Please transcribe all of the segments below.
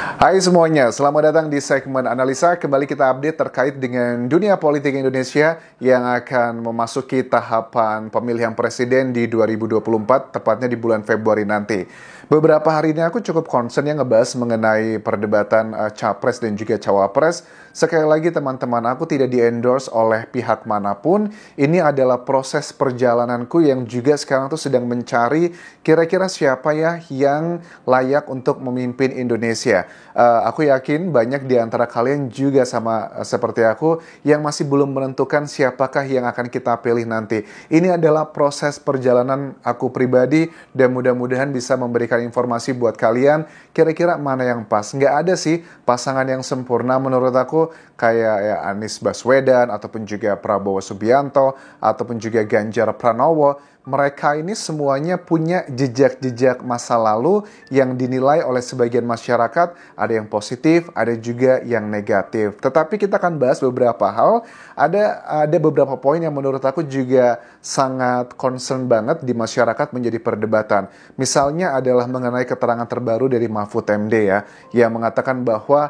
Hai semuanya, selamat datang di segmen analisa. Kembali kita update terkait dengan dunia politik Indonesia yang akan memasuki tahapan pemilihan presiden di 2024, tepatnya di bulan Februari nanti. Beberapa hari ini aku cukup concern yang ngebahas mengenai perdebatan capres dan juga cawapres. Sekali lagi teman-teman, aku tidak di-endorse oleh pihak manapun. Ini adalah proses perjalananku yang juga sekarang tuh sedang mencari kira-kira siapa ya yang layak untuk memimpin Indonesia. Aku yakin banyak di antara kalian juga sama seperti aku yang masih belum menentukan siapakah yang akan kita pilih nanti. Ini adalah proses perjalanan aku pribadi dan mudah-mudahan bisa memberikan informasi buat kalian kira-kira mana yang pas. Nggak ada sih pasangan yang sempurna menurut aku, kayak ya Anies Baswedan ataupun juga Prabowo Subianto ataupun juga Ganjar Pranowo. Mereka ini semuanya punya jejak-jejak masa lalu yang dinilai oleh sebagian masyarakat, ada yang positif, ada juga yang negatif. Tetapi kita akan bahas beberapa hal, ada beberapa poin yang menurut aku juga sangat concern banget di masyarakat menjadi perdebatan. Misalnya adalah mengenai keterangan terbaru dari Mahfud MD ya, yang mengatakan bahwa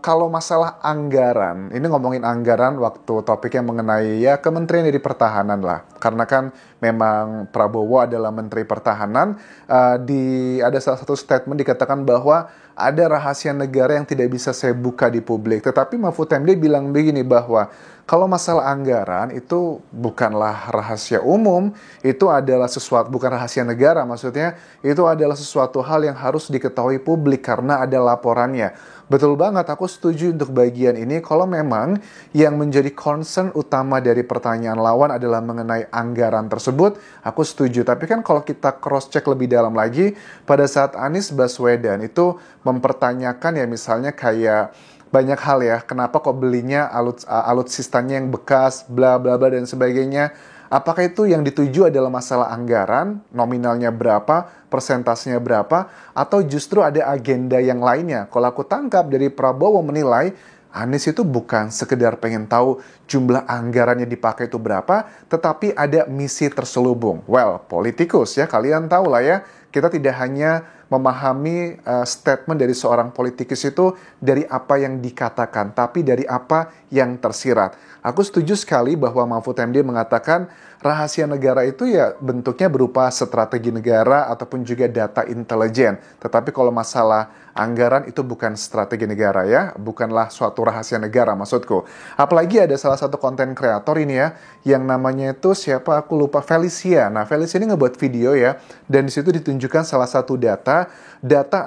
kalau masalah anggaran, ini ngomongin anggaran waktu topiknya mengenai ya Kementerian dari Pertahanan lah. Karena kan memang Prabowo adalah Menteri Pertahanan, ada salah satu statement dikatakan bahwa ada rahasia negara yang tidak bisa saya buka di publik. Tetapi Mahfud MD bilang begini bahwa kalau masalah anggaran itu bukanlah rahasia umum, itu adalah sesuatu, bukan rahasia negara maksudnya, itu adalah sesuatu hal yang harus diketahui publik karena ada laporannya. Betul banget, aku setuju untuk bagian ini kalau memang yang menjadi concern utama dari pertanyaan lawan adalah mengenai anggaran tersebut, aku setuju. Tapi kan kalau kita cross-check lebih dalam lagi, pada saat Anies Baswedan itu mempertanyakan ya misalnya kayak banyak hal ya, kenapa kok belinya alutsistanya yang bekas, bla bla bla dan sebagainya. Apakah itu yang dituju adalah masalah anggaran, nominalnya berapa, persentasenya berapa, atau justru ada agenda yang lainnya? Kalau aku tangkap dari Prabowo menilai, Anies itu bukan sekedar pengen tahu jumlah anggarannya dipakai itu berapa, tetapi ada misi terselubung. Well, politikus ya, kalian tahu lah ya, kita tidak hanya memahami statement dari seorang politikus itu dari apa yang dikatakan, tapi dari apa yang tersirat. Aku setuju sekali bahwa Mahfud MD mengatakan rahasia negara itu ya bentuknya berupa strategi negara ataupun juga data intelijen. Tetapi kalau masalah anggaran itu bukan strategi negara ya, bukanlah suatu rahasia negara maksudku. Apalagi ada salah satu konten kreator ini ya, yang namanya itu siapa aku lupa, Felicia. Nah, Felicia ini ngebuat video ya, dan di situ ditunjukkan salah satu data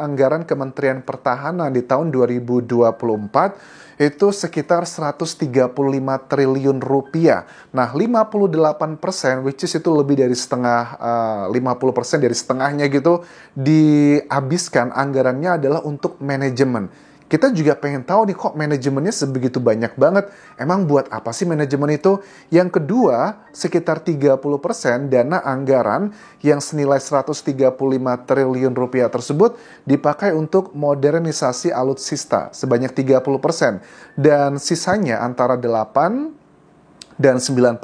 anggaran Kementerian Pertahanan di tahun 2024 itu sekitar 135 triliun rupiah. Nah, 58%, which is itu lebih dari setengah, 50% dari setengahnya gitu, dihabiskan anggarannya adalah untuk manajemen. Kita juga pengen tahu nih kok manajemennya sebegitu banyak banget. Emang buat apa sih manajemen itu? Yang kedua, sekitar 30% dana anggaran yang senilai 135 triliun rupiah tersebut dipakai untuk modernisasi alutsista sebanyak 30%. Dan sisanya antara 8 dan 9%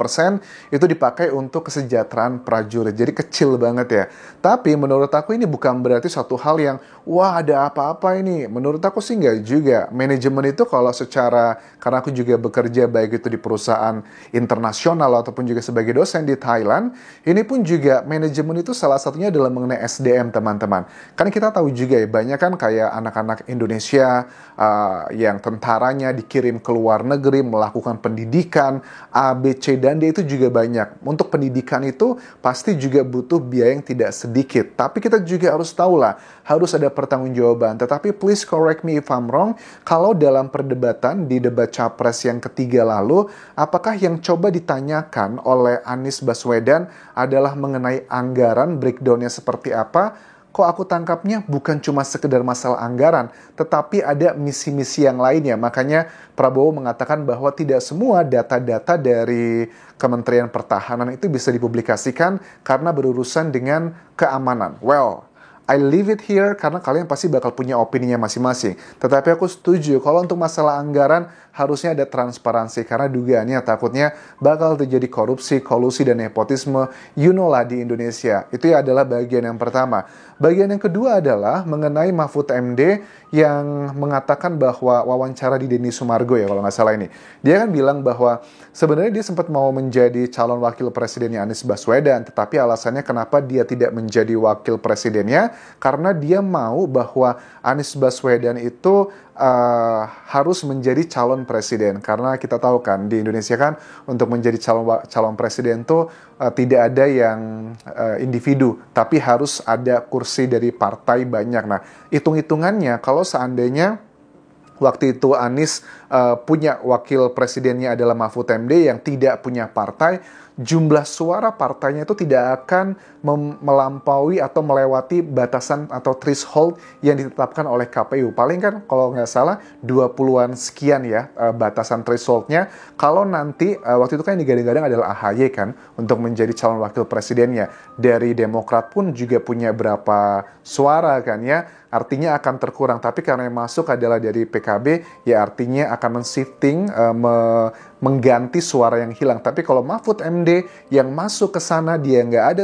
itu dipakai untuk kesejahteraan prajurit. Jadi kecil banget ya. Tapi menurut aku ini bukan berarti suatu hal yang wah ada apa-apa ini. Menurut aku sih nggak juga. Manajemen itu kalau secara, karena aku juga bekerja baik itu di perusahaan internasional ataupun juga sebagai dosen di Thailand, ini pun juga manajemen itu salah satunya adalah mengenai SDM teman-teman. Kan kita tahu juga ya, banyak kan kayak anak-anak Indonesia yang tentaranya dikirim ke luar negeri melakukan pendidikan, A, B, C, dan D itu juga banyak. Untuk pendidikan itu pasti juga butuh biaya yang tidak sedikit. Tapi kita juga harus tahu lah, harus ada pertanggungjawaban. Tetapi please correct me if I'm wrong, kalau dalam perdebatan di debat capres yang ketiga lalu, apakah yang coba ditanyakan oleh Anies Baswedan adalah mengenai anggaran, breakdown-nya seperti apa? Kok aku tangkapnya bukan cuma sekedar masalah anggaran, tetapi ada misi-misi yang lainnya. Makanya Prabowo mengatakan bahwa tidak semua data-data dari Kementerian Pertahanan itu bisa dipublikasikan karena berurusan dengan keamanan. Well, I leave it here karena kalian pasti bakal punya opininya masing-masing. Tetapi aku setuju kalau untuk masalah anggaran harusnya ada transparansi karena dugaannya takutnya bakal terjadi korupsi, kolusi, dan nepotisme. You know lah di Indonesia. Itu adalah bagian yang pertama. Bagian yang kedua adalah mengenai Mahfud MD yang mengatakan bahwa wawancara di Denny Sumargo ya kalau nggak salah ini. Dia kan bilang bahwa sebenarnya dia sempat mau menjadi calon wakil presidennya Anies Baswedan, tetapi alasannya kenapa dia tidak menjadi wakil presidennya karena dia mau bahwa Anies Baswedan itu harus menjadi calon presiden. Karena kita tahu kan di Indonesia kan untuk menjadi calon presiden tuh tidak ada yang individu, tapi harus ada kursi dari partai banyak. Nah, hitung-hitungannya kalau seandainya waktu itu Anies punya wakil presidennya adalah Mahfud MD yang tidak punya partai, jumlah suara partainya itu tidak akan melampaui atau melewati batasan atau threshold yang ditetapkan oleh KPU. Paling kan kalau nggak salah 20-an sekian ya batasan thresholdnya. Kalau nanti waktu itu kan yang digadang-gadang adalah AHY kan untuk menjadi calon wakil presidennya. Dari Demokrat pun juga punya berapa suara kan ya. Artinya akan terkurang. Tapi karena yang masuk adalah dari PKB, ya artinya akan men-shifting, mengganti suara yang hilang. Tapi kalau Mahfud MD yang masuk ke sana, dia nggak ada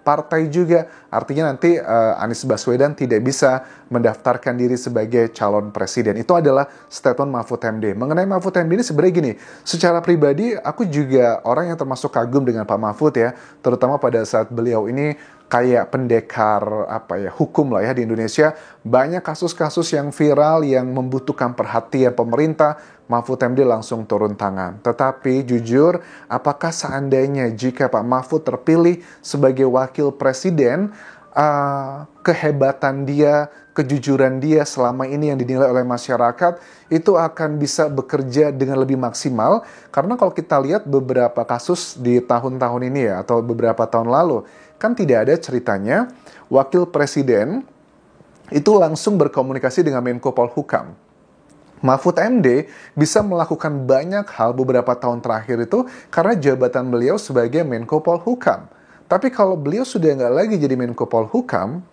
partai juga, artinya nanti Anies Baswedan tidak bisa mendaftarkan diri sebagai calon presiden. Itu adalah statement Mahfud MD. Mengenai Mahfud MD ini sebenarnya gini, secara pribadi aku juga orang yang termasuk kagum dengan Pak Mahfud ya, terutama pada saat beliau ini kayak pendekar hukum lah ya di Indonesia. Banyak kasus-kasus yang viral yang membutuhkan perhatian pemerintah, Mahfud MD langsung turun tangan. Tetapi jujur, apakah seandainya jika Pak Mahfud terpilih sebagai wakil presiden, kehebatan dia, kejujuran dia selama ini yang dinilai oleh masyarakat itu akan bisa bekerja dengan lebih maksimal? Karena kalau kita lihat beberapa kasus di tahun-tahun ini ya, atau beberapa tahun lalu, kan tidak ada ceritanya wakil presiden itu langsung berkomunikasi dengan Menko Polhukam. Mahfud MD bisa melakukan banyak hal beberapa tahun terakhir itu karena jabatan beliau sebagai Menko Polhukam. Tapi kalau beliau sudah nggak lagi jadi Menko Polhukam,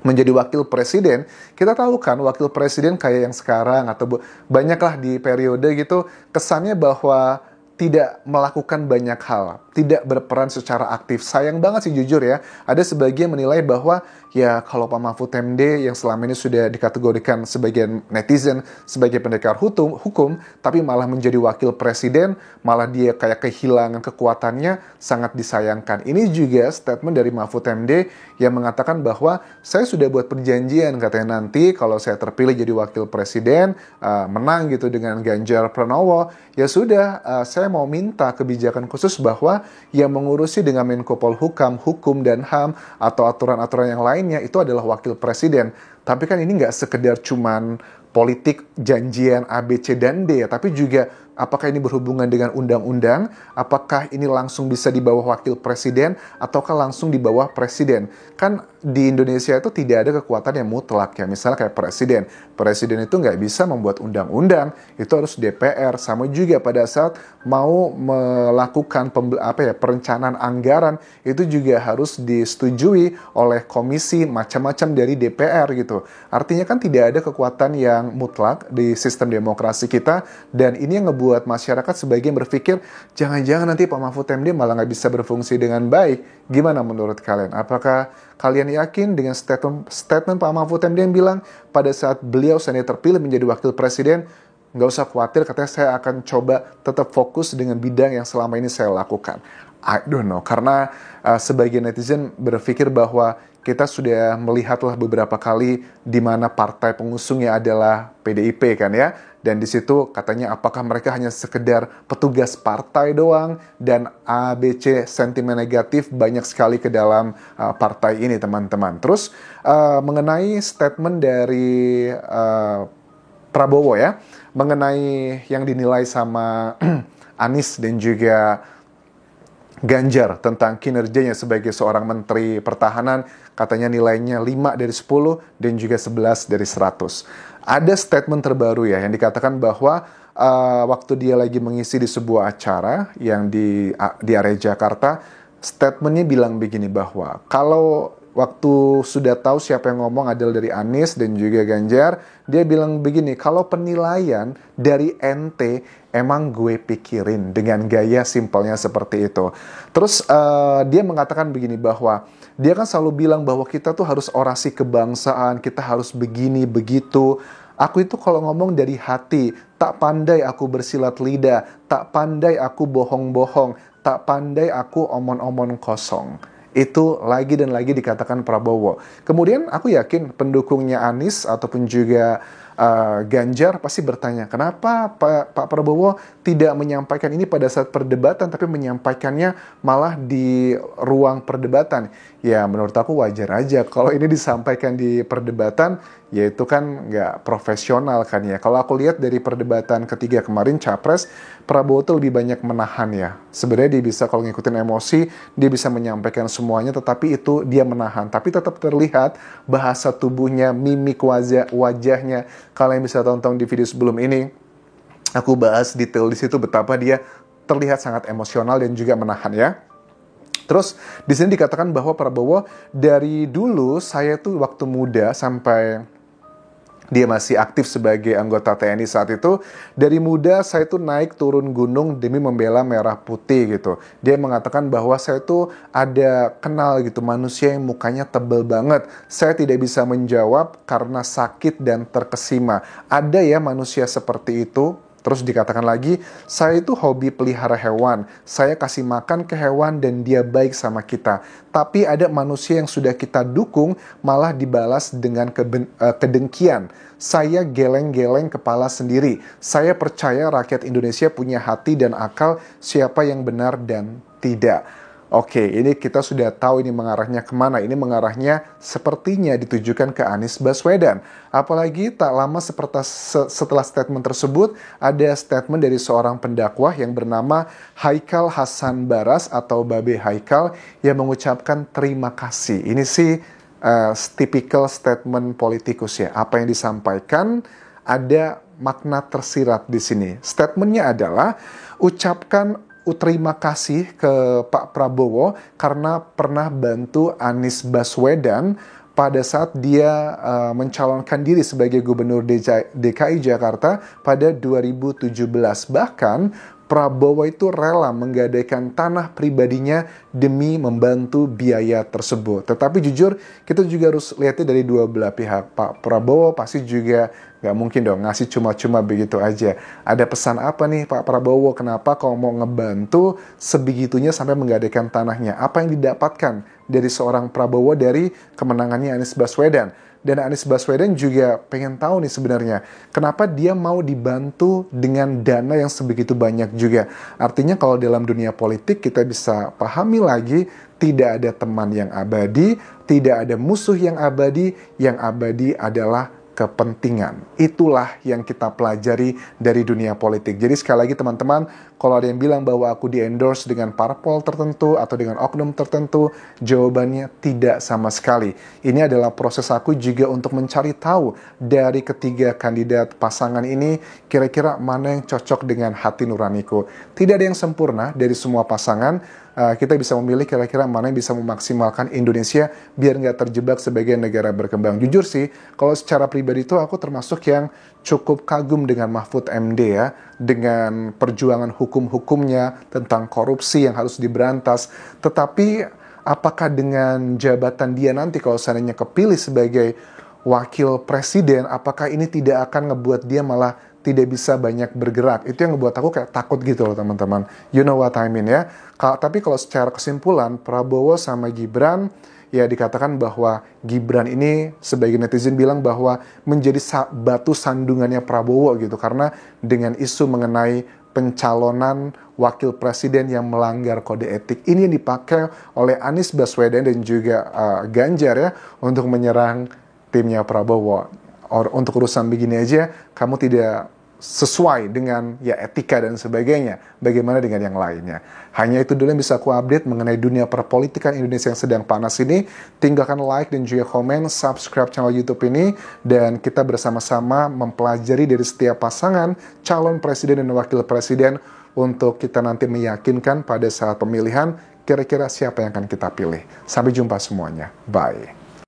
menjadi wakil presiden, kita tahu kan wakil presiden kayak yang sekarang atau banyaklah di periode gitu, kesannya bahwa tidak melakukan banyak hal, tidak berperan secara aktif. Sayang banget sih jujur ya, ada sebagian menilai bahwa ya kalau Pak Mahfud MD yang selama ini sudah dikategorikan sebagian netizen sebagai pendekar hukum, tapi malah menjadi wakil presiden, malah dia kayak kehilangan kekuatannya, sangat disayangkan. Ini juga statement dari Mahfud MD yang mengatakan bahwa saya sudah buat perjanjian katanya nanti kalau saya terpilih jadi wakil presiden, menang gitu dengan Ganjar Pranowo, ya sudah saya mau minta kebijakan khusus bahwa yang mengurusi dengan Menko Polhukam, hukum dan HAM, atau aturan-aturan yang lainnya itu adalah wakil presiden. Tapi kan ini nggak sekedar cuman politik janjian A, B, C, dan D, tapi juga apakah ini berhubungan dengan undang-undang, apakah ini langsung bisa di bawah wakil presiden, ataukah langsung di bawah presiden. Kan di Indonesia itu tidak ada kekuatan yang mutlak ya, misalnya kayak presiden. Presiden itu nggak bisa membuat undang-undang, itu harus DPR. Sama juga pada saat mau melakukan perencanaan anggaran, itu juga harus disetujui oleh komisi macam-macam dari DPR gitu. Artinya kan tidak ada kekuatan yang mutlak di sistem demokrasi kita, dan ini yang ngebuat masyarakat sebagian berpikir jangan-jangan nanti Pak Mahfud MD malah nggak bisa berfungsi dengan baik. Gimana menurut kalian? Apakah kalian yakin dengan statement Pak Mahfud MD yang bilang pada saat beliau seandainya terpilih menjadi wakil presiden, nggak usah khawatir, katanya saya akan coba tetap fokus dengan bidang yang selama ini saya lakukan? I don't know, karena sebagian netizen berpikir bahwa kita sudah melihatlah beberapa kali di mana partai pengusungnya adalah PDIP kan ya. Dan di situ katanya apakah mereka hanya sekedar petugas partai doang, dan ABC sentimen negatif banyak sekali ke dalam partai ini teman-teman. Terus mengenai statement dari Prabowo ya, mengenai yang dinilai sama Anies dan juga Ganjar tentang kinerjanya sebagai seorang menteri pertahanan, katanya nilainya 5 dari 10 dan juga 11 dari 100. Ada statement terbaru ya yang dikatakan bahwa waktu dia lagi mengisi di sebuah acara yang di area Jakarta, statementnya bilang begini bahwa kalau waktu sudah tahu siapa yang ngomong adalah dari Anies dan juga Ganjar, dia bilang begini, kalau penilaian dari ente emang gue pikirin, dengan gaya simpelnya seperti itu. Terus dia mengatakan begini bahwa dia kan selalu bilang bahwa kita tuh harus orasi kebangsaan, kita harus begini, begitu. Aku itu kalau ngomong dari hati, tak pandai aku bersilat lidah, tak pandai aku bohong-bohong, tak pandai aku omon-omon kosong. Itu lagi dan lagi dikatakan Prabowo. Kemudian aku yakin pendukungnya Anies ataupun juga Ganjar pasti bertanya, kenapa Pak Prabowo tidak menyampaikan ini pada saat perdebatan, tapi menyampaikannya malah di ruang perdebatan. Ya menurut aku wajar aja. Kalau ini disampaikan di perdebatan, ya itu kan nggak profesional kan ya. Kalau aku lihat dari perdebatan ketiga kemarin, Capres, Prabowo tuh lebih banyak menahan ya. Sebenarnya dia bisa, kalau ngikutin emosi, dia bisa menyampaikan semuanya, tetapi itu dia menahan. Tapi tetap terlihat bahasa tubuhnya, mimik wajahnya. Kalau yang bisa tonton di video sebelum ini, aku bahas detail di situ betapa dia terlihat sangat emosional dan juga menahan ya. Terus di sini dikatakan bahwa Prabowo dari dulu, saya tuh waktu muda sampai dia masih aktif sebagai anggota TNI saat itu, dari muda saya tuh naik turun gunung demi membela merah putih gitu. Dia mengatakan bahwa saya tuh ada kenal gitu manusia yang mukanya tebel banget. Saya tidak bisa menjawab karena sakit dan terkesima. Ada ya manusia seperti itu. Terus dikatakan lagi, saya itu hobi pelihara hewan. Saya kasih makan ke hewan dan dia baik sama kita. Tapi ada manusia yang sudah kita dukung malah dibalas dengan kedengkian. Saya geleng-geleng kepala sendiri. Saya percaya rakyat Indonesia punya hati dan akal siapa yang benar dan tidak. Oke, ini kita sudah tahu ini mengarahnya kemana. Ini mengarahnya sepertinya ditujukan ke Anies Baswedan. Apalagi tak lama setelah statement tersebut, ada statement dari seorang pendakwah yang bernama Haikal Hasan Baras atau Babe Haikal yang mengucapkan terima kasih. Ini sih typical statement politikus ya. Apa yang disampaikan ada makna tersirat di sini. Statementnya adalah ucapkan terima kasih ke Pak Prabowo karena pernah bantu Anies Baswedan pada saat dia mencalonkan diri sebagai Gubernur DKI Jakarta pada 2017. Bahkan Prabowo itu rela menggadaikan tanah pribadinya demi membantu biaya tersebut. Tetapi jujur, kita juga harus lihatnya dari dua belah pihak. Pak Prabowo pasti juga nggak mungkin dong ngasih cuma-cuma begitu aja. Ada pesan apa nih Pak Prabowo? Kenapa kalau mau ngebantu sebegitunya sampai menggadaikan tanahnya? Apa yang didapatkan dari seorang Prabowo dari kemenangannya Anies Baswedan? Dan Anies Baswedan juga pengen tahu nih sebenarnya, kenapa dia mau dibantu dengan dana yang sebegitu banyak juga. Artinya kalau dalam dunia politik kita bisa pahami lagi, tidak ada teman yang abadi, tidak ada musuh yang abadi adalah kepentingan. Itulah yang kita pelajari dari dunia politik. Jadi sekali lagi teman-teman, kalau ada yang bilang bahwa aku di-endorse dengan parpol tertentu atau dengan oknum tertentu, jawabannya tidak sama sekali. Ini adalah proses aku juga untuk mencari tahu dari ketiga kandidat pasangan ini, kira-kira mana yang cocok dengan hati nuraniku. Tidak ada yang sempurna dari semua pasangan. Kita bisa memilih kira-kira mana yang bisa memaksimalkan Indonesia biar nggak terjebak sebagai negara berkembang. Jujur sih, kalau secara pribadi itu aku termasuk yang cukup kagum dengan Mahfud MD ya, dengan perjuangan hukum-hukumnya tentang korupsi yang harus diberantas. Tetapi apakah dengan jabatan dia nanti kalau seandainya kepilih sebagai wakil presiden, apakah ini tidak akan ngebuat dia malah tidak bisa banyak bergerak? Itu yang ngebuat aku kayak takut gitu loh teman-teman. You know what I mean ya. Tapi kalau secara kesimpulan, Prabowo sama Gibran, ya dikatakan bahwa Gibran ini sebagai netizen bilang bahwa menjadi batu sandungannya Prabowo gitu. Karena dengan isu mengenai pencalonan wakil presiden yang melanggar kode etik. Ini yang dipakai oleh Anies Baswedan dan juga Ganjar ya untuk menyerang timnya Prabowo. Untuk urusan begini aja, kamu tidak sesuai dengan ya etika dan sebagainya. Bagaimana dengan yang lainnya? Hanya itu dulu yang bisa aku update mengenai dunia perpolitikan Indonesia yang sedang panas ini. Tinggalkan like dan juga komen, subscribe channel YouTube ini, dan kita bersama-sama mempelajari dari setiap pasangan calon presiden dan wakil presiden untuk kita nanti meyakinkan pada saat pemilihan kira-kira siapa yang akan kita pilih. Sampai jumpa semuanya. Bye.